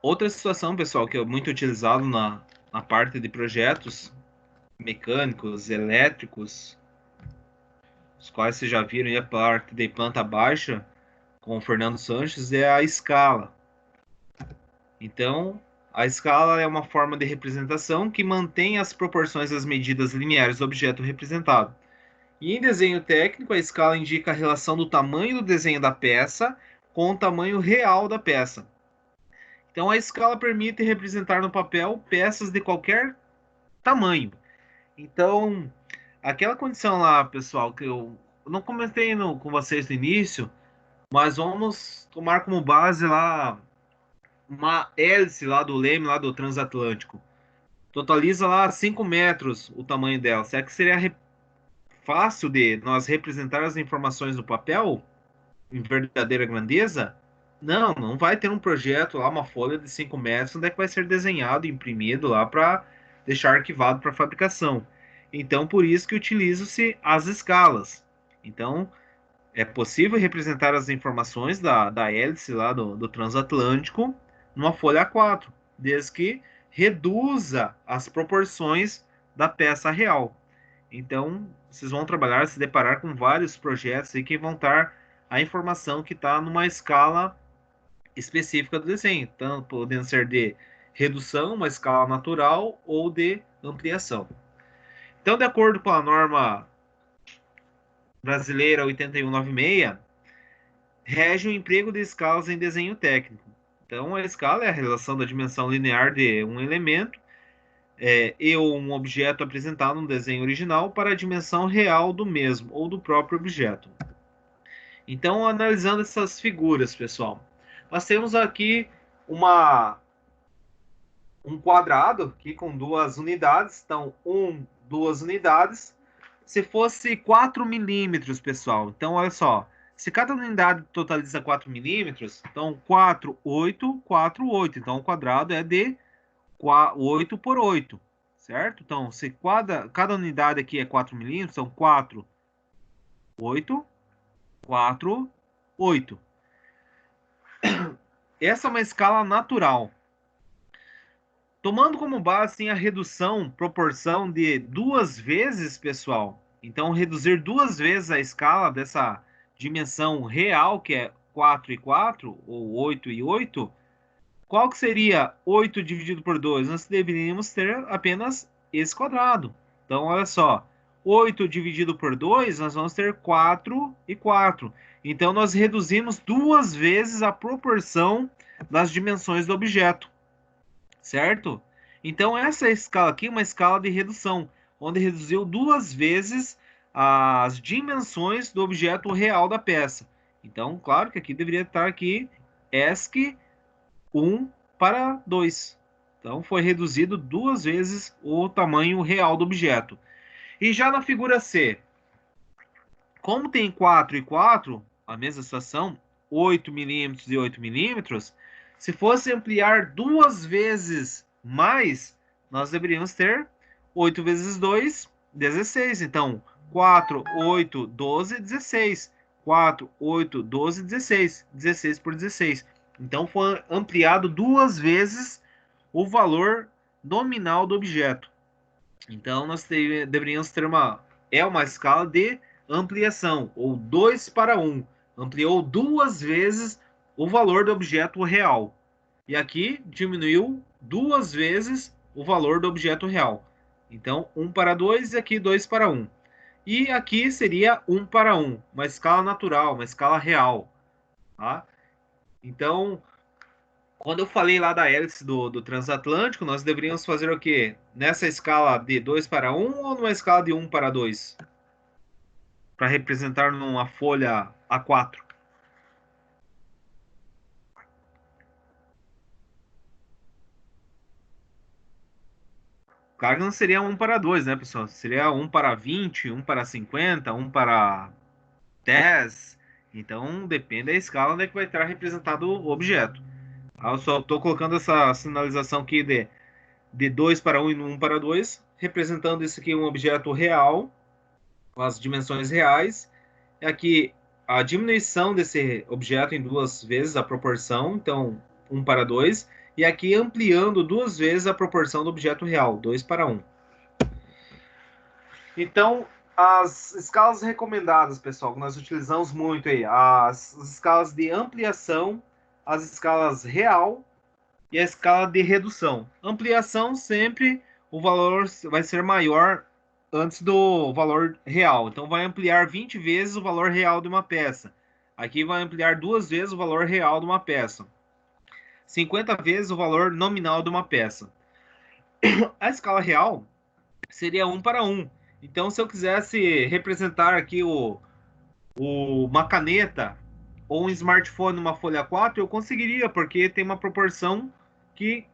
Outra situação, pessoal, que é muito utilizado na parte de projetos mecânicos, elétricos, os quais vocês já viram aí a parte de planta baixa com o Fernando Sanches, é a escala. Então, a escala é uma forma de representação que mantém as proporções das medidas lineares do objeto representado. E em desenho técnico, a escala indica a relação do tamanho do desenho da peça com o tamanho real da peça. Então, a escala permite representar no papel peças de qualquer tamanho. Então, aquela condição lá, pessoal, que eu não comentei com vocês no início, mas vamos tomar como base lá uma hélice lá do leme, lá do transatlântico. Totaliza lá 5 metros o tamanho dela. Será que seria fácil de nós representar as informações no papel em verdadeira grandeza? Não, não vai ter um projeto lá, uma folha de 5 metros, onde é que vai ser desenhado, imprimido lá para deixar arquivado para fabricação. Então, por isso que utilizam-se as escalas. Então, é possível representar as informações da hélice lá do transatlântico numa folha A4, desde que reduza as proporções da peça real. Então, vocês vão trabalhar, se deparar com vários projetos aí que vão estar a informação que está numa escala específica do desenho, tanto podendo ser de redução, uma escala natural, ou de ampliação. Então, de acordo com a norma brasileira 8196, rege o emprego de escalas em desenho técnico. Então, a escala é a relação da dimensão linear de um elemento e um objeto apresentado no desenho original para a dimensão real do mesmo ou do próprio objeto. Então, analisando essas figuras, pessoal, nós temos aqui um quadrado aqui com duas unidades. Então, duas unidades. Se fosse 4 milímetros, pessoal. Então, olha só. Se cada unidade totaliza 4 milímetros, então 4, 8, 4, 8. Então, o quadrado é de 8 por 8, certo? Então, se cada unidade aqui é 4 milímetros, são 4, 8, 4, 8. Essa é uma escala natural. Tomando como base a redução, proporção de 2 vezes, pessoal. Então, reduzir 2 vezes a escala dessa dimensão real, que é 4 e 4, ou 8 e 8. Qual que seria 8 dividido por 2? Nós deveríamos ter apenas esse quadrado. Então, olha só. 8 dividido por 2, nós vamos ter 4 e 4. Então, nós reduzimos 2 vezes a proporção das dimensões do objeto, certo? Então, essa escala aqui é uma escala de redução, onde reduziu 2 vezes as dimensões do objeto real da peça. Então, claro que aqui deveria estar aqui ESC 1 para 2. Então, foi reduzido 2 vezes o tamanho real do objeto. E já na figura C, como tem 4 e 4, a mesma situação, 8 milímetros e 8 milímetros, se fosse ampliar 2 vezes mais, nós deveríamos ter 8 vezes 2, 16. Então, 4, 8, 12, 16. 4, 8, 12, 16. 16 por 16. Então, foi ampliado 2 vezes o valor nominal do objeto. Então, nós deveríamos ter uma escala de ampliação, ou 2 para 1. Ampliou 2 vezes o valor do objeto real. E aqui diminuiu 2 vezes o valor do objeto real. Então, 1 para 2 e aqui 2 para 1. E aqui seria 1 para 1, uma escala natural, uma escala real. Tá? Então, quando eu falei lá da hélice do transatlântico, nós deveríamos fazer o quê? Nessa escala de 2 para 1 ou numa escala de 1 para 2? Para representar numa folha A4. Claro que não seria 1 para 2, né, pessoal? Seria 1 para 20, 1 para 50, 1 para 10. Então, depende da escala onde é que vai estar representado o objeto. Eu só estou colocando essa sinalização aqui de 2 para 1 e 1 para 2, representando isso aqui um objeto real, com as dimensões reais. Aqui, a diminuição desse objeto em 2 vezes a proporção, então 1 para 2. e aqui ampliando 2 vezes a proporção do objeto real, 2 para 1. Então, as escalas recomendadas, pessoal, que nós utilizamos muito aí, as escalas de ampliação, as escalas real e a escala de redução. Ampliação sempre o valor vai ser maior antes do valor real. Então vai ampliar 20 vezes o valor real de uma peça. Aqui vai ampliar 2 vezes o valor real de uma peça. 50 vezes o valor nominal de uma peça. A escala real seria 1 para 1. Então, se eu quisesse representar aqui uma caneta ou um smartphone numa folha 4, eu conseguiria, porque tem uma proporção que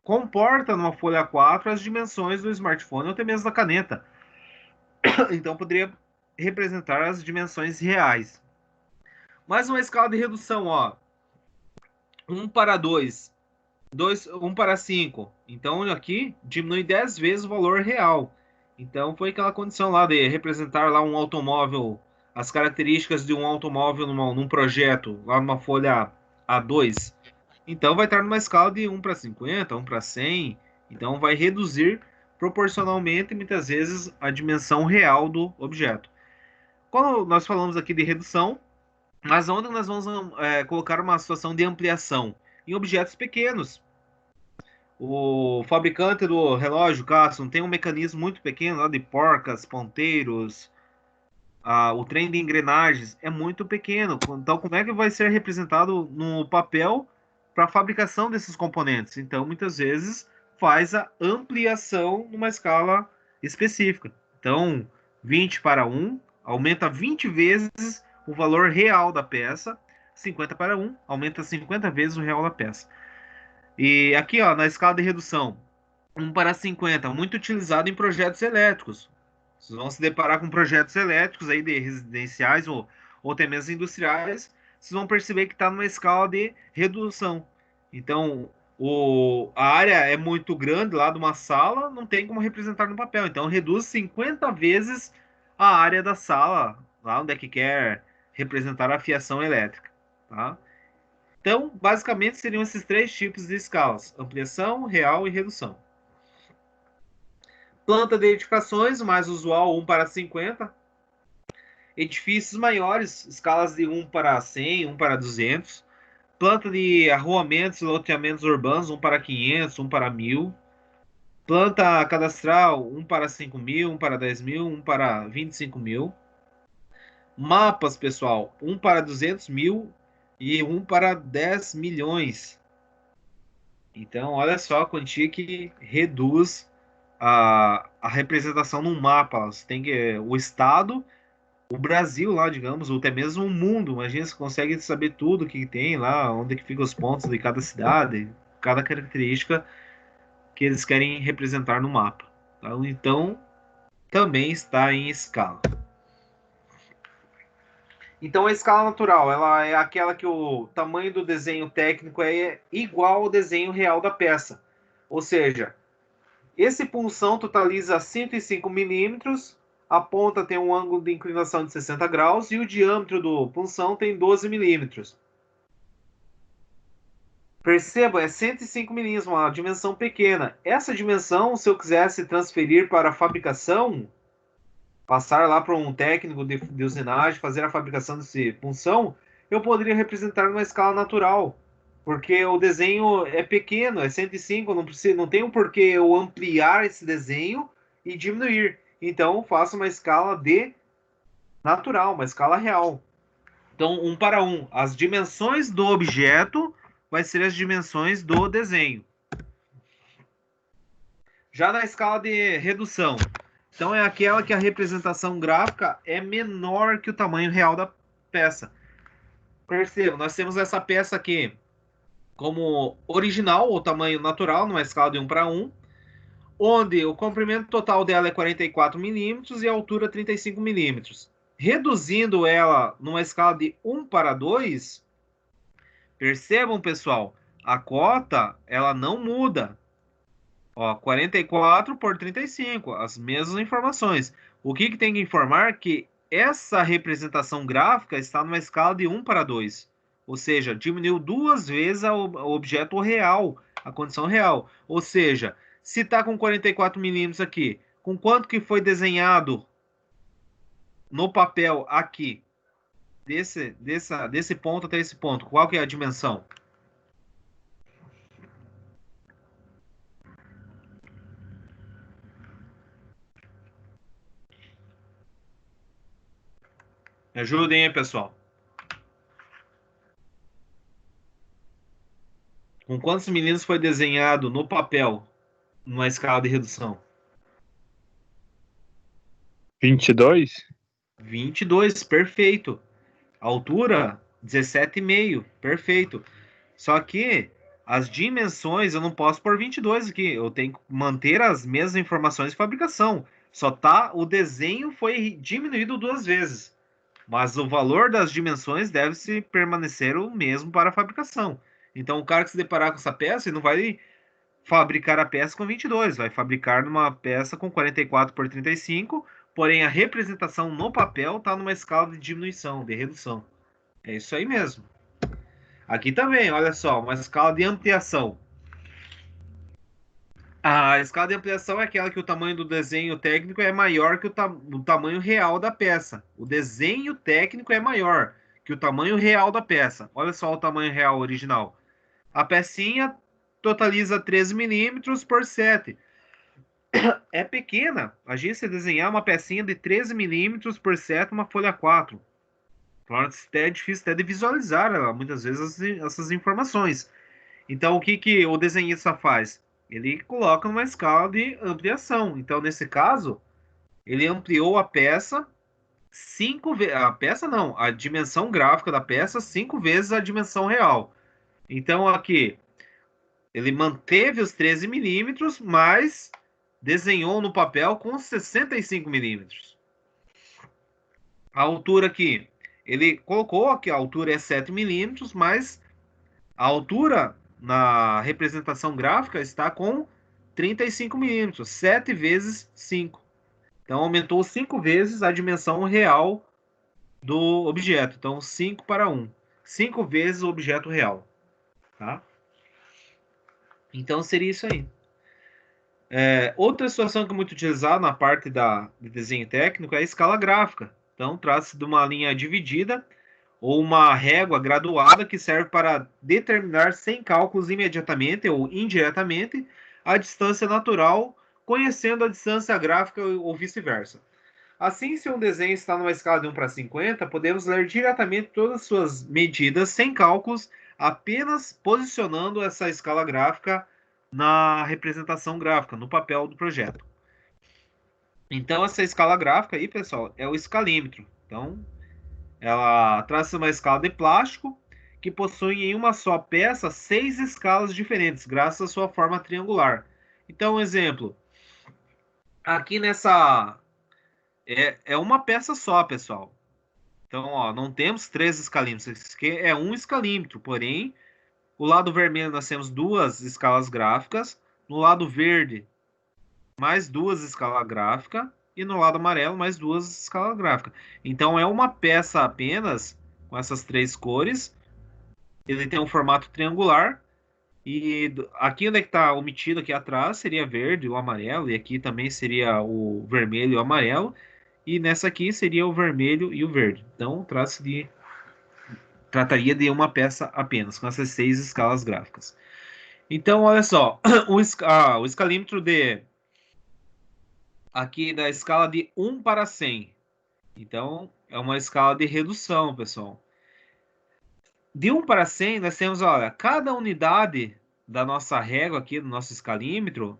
comporta numa folha 4 as dimensões do smartphone ou até mesmo da caneta. Então, poderia representar as dimensões reais. Mais uma escala de redução, ó. 1 para 2, 1 para 5. Então, aqui diminui 10 vezes o valor real. Então, foi aquela condição lá de representar lá um automóvel, as características de um automóvel num projeto, lá numa folha A2. Então, vai estar numa escala de 1 para 50, 1 para 100. Então, vai reduzir proporcionalmente, muitas vezes, a dimensão real do objeto. Quando nós falamos aqui de redução, mas onde nós vamos colocar uma situação de ampliação? Em objetos pequenos. O fabricante do relógio Casio tem um mecanismo muito pequeno lá de porcas, ponteiros, o trem de engrenagens é muito pequeno. Então, como é que vai ser representado no papel para a fabricação desses componentes? Então, muitas vezes faz a ampliação numa escala específica. Então, 20 para 1 aumenta 20 vezes o valor real da peça, 50 para 1 aumenta 50 vezes o real da peça. E aqui, ó, na escala de redução, 1 para 50, muito utilizado em projetos elétricos. Vocês vão se deparar com projetos elétricos aí de residenciais ou até mesmo industriais. Vocês vão perceber que está numa escala de redução. Então, a área é muito grande lá de uma sala, não tem como representar no papel. Então, reduz 50 vezes a área da sala, lá onde é que quer representar a fiação elétrica. Tá? Então, basicamente, seriam esses 3 tipos de escalas: ampliação, real e redução. Planta de edificações, o mais usual, 1 para 50. Edifícios maiores, escalas de 1 para 100, 1 para 200. Planta de arruamentos e loteamentos urbanos, 1 para 500, 1 para 1000. Planta cadastral, 1 para 5.000, 1 para 10.000, 1 para 25.000. Mapas, pessoal, 1 para 200.000 e 1 para 10 milhões. Então, olha só a quantia que reduz a representação num mapa. Você tem que o estado, o Brasil lá, digamos, ou até mesmo o mundo. Imagina, você consegue saber tudo que tem lá, onde que ficam os pontos de cada cidade, cada característica que eles querem representar no mapa. Tá? Então, também está em escala. Então, a escala natural, ela é aquela que o tamanho do desenho técnico é igual ao desenho real da peça. Ou seja, esse punção totaliza 105 milímetros, a ponta tem um ângulo de inclinação de 60 graus e o diâmetro do punção tem 12 milímetros. Perceba, é 105 milímetros, uma dimensão pequena. Essa dimensão, se eu quisesse transferir para a fabricação, passar lá para um técnico de usinagem, fazer a fabricação desse punção, eu poderia representar numa escala natural, porque o desenho é pequeno, é 105, não tem um porquê eu ampliar esse desenho e diminuir. Então, faço uma escala de natural, uma escala real. Então, 1 para 1, as dimensões do objeto vai ser as dimensões do desenho. Já na escala de redução, então é aquela que a representação gráfica é menor que o tamanho real da peça. Perceba, nós temos essa peça aqui como original, ou tamanho natural, numa escala de 1 para 1, onde o comprimento total dela é 44 milímetros e a altura 35 milímetros. Reduzindo ela numa escala de 1 para 2, percebam, pessoal, a cota ela não muda. Ó, 44 por 35, as mesmas informações. O que tem que informar? Que essa representação gráfica está numa escala de 1 para 2. Ou seja, diminuiu 2 vezes o objeto real a condição real. Ou seja, se está com 44 milímetros aqui, com quanto que foi desenhado no papel aqui, desse ponto até esse ponto, qual que é a dimensão? Me ajudem aí, pessoal. Com quantos milímetros foi desenhado no papel, numa escala de redução? 22? 22, perfeito. Altura, 17,5, perfeito. Só que as dimensões eu não posso pôr 22 aqui. Eu tenho que manter as mesmas informações de fabricação. Só tá, o desenho foi diminuído 2 vezes. Mas o valor das dimensões deve se permanecer o mesmo para a fabricação. Então, o cara que se deparar com essa peça, ele não vai fabricar a peça com 22, vai fabricar numa peça com 44 por 35, porém a representação no papel está numa escala de diminuição, de redução. É isso aí mesmo. Aqui também, olha só, uma escala de ampliação. A escala de ampliação é aquela que o tamanho do desenho técnico é maior que o tamanho real da peça. O desenho técnico é maior que o tamanho real da peça. Olha só o tamanho real original. A pecinha totaliza 13 milímetros por 7. É pequena. A gente se desenhar uma pecinha de 13 milímetros por 7, uma folha 4. Claro, é difícil até de visualizar muitas vezes essas informações. Então, o que, que o desenhista faz? Ele coloca uma escala de ampliação. Então, nesse caso, ele ampliou a peça 5 vezes. A peça não, a dimensão gráfica da peça 5 vezes a dimensão real. Então, aqui, ele manteve os 13 milímetros, mas desenhou no papel com 65 milímetros. A altura aqui, ele colocou que a altura é 7 milímetros, mas a altura na representação gráfica está com 35 milímetros, 7 vezes 5. Então, aumentou 5 vezes a dimensão real do objeto. Então, 5 para 1. 5 vezes o objeto real. Tá? Então, seria isso aí. Outra situação que é muito utilizada na parte de desenho técnico é a escala gráfica. Então, trata-se de uma linha dividida ou uma régua graduada que serve para determinar sem cálculos imediatamente ou indiretamente a distância natural, conhecendo a distância gráfica ou vice-versa. Assim, se um desenho está numa escala de 1 para 50, podemos ler diretamente todas as suas medidas sem cálculos, apenas posicionando essa escala gráfica na representação gráfica, no papel do projeto. Então, essa escala gráfica aí, pessoal, é o escalímetro. Então, ela traça uma escala de plástico que possui em uma só peça 6 escalas diferentes, graças à sua forma triangular. Então, um exemplo. Aqui nessa... É uma peça só, pessoal. Então, ó, não temos 3 escalímetros. Isso aqui é um escalímetro, porém, o lado vermelho nós temos 2 escalas gráficas. No lado verde, mais 2 escalas gráficas. E no lado amarelo, mais 2 escalas gráficas. Então, é uma peça apenas com essas 3 cores. Ele tem um formato triangular. E aqui onde é que está omitido aqui atrás seria verde ou amarelo. E aqui também seria o vermelho e o amarelo. E nessa aqui seria o vermelho e o verde. Então, trataria de uma peça apenas, com essas 6 escalas gráficas. Então, olha só, o escalímetro aqui da escala de 1 para 100. Então, é uma escala de redução, pessoal. De 1 para 100, nós temos, olha, cada unidade da nossa régua aqui, do nosso escalímetro,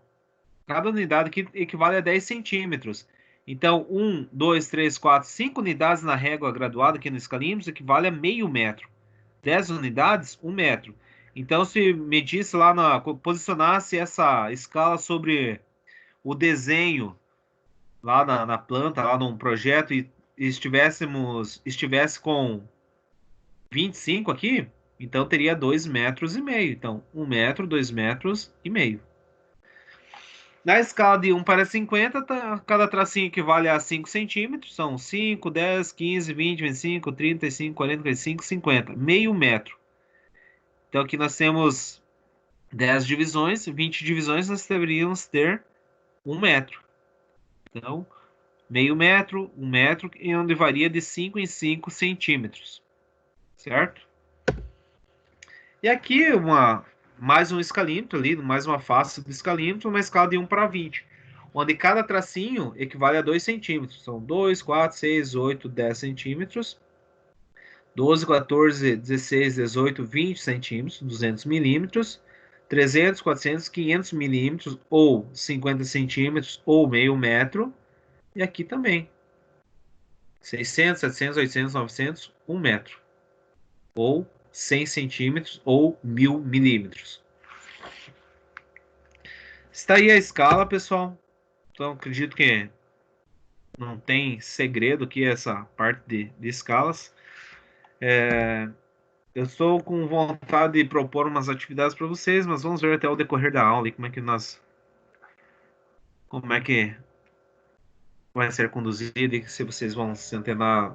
cada unidade aqui equivale a 10 centímetros. Então, 1, 2, 3, 4, 5 unidades na régua graduada aqui no escalímetro equivale a meio metro. 10 unidades, 1 metro. Então, se medisse lá, posicionasse essa escala sobre o desenho lá na planta, lá num projeto, e estivesse com 25 aqui, então teria 2 metros e meio. Então, 1 metro, 2 metros e meio. Na escala de 1 para 50, cada tracinho equivale a 5 centímetros. São 5, 10, 15, 20, 25, 35, 40, 45, 50. Meio metro. Então aqui nós temos 10 divisões, 20 divisões, nós deveríamos ter 1 metro. Então, meio metro, 1 metro, e onde varia de 5 em 5 centímetros, certo? E aqui mais um escalímetro ali, mais uma face do escalímetro, uma escala de 1 para 20, onde cada tracinho equivale a 2 centímetros. São 2, 4, 6, 8, 10 centímetros. 12, 14, 16, 18, 20 centímetros, 200 milímetros. 300, 400, 500 milímetros, ou 50 centímetros, ou meio metro. E aqui também. 600, 700, 800, 900, 1 metro. Ou 100 centímetros, ou 1000 milímetros. Está aí a escala, pessoal. Então, acredito que não tem segredo aqui essa parte de escalas. Eu estou com vontade de propor umas atividades para vocês, mas vamos ver até o decorrer da aula e como é que vai ser conduzido e se vocês vão se antenar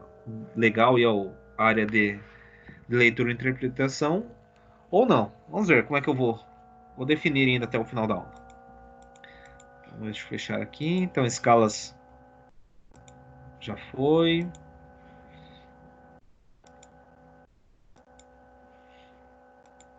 legal e à área de leitura e interpretação ou não. Vamos ver como é que eu vou definir ainda até o final da aula. Então, deixa eu fechar aqui. Então, escalas já foi.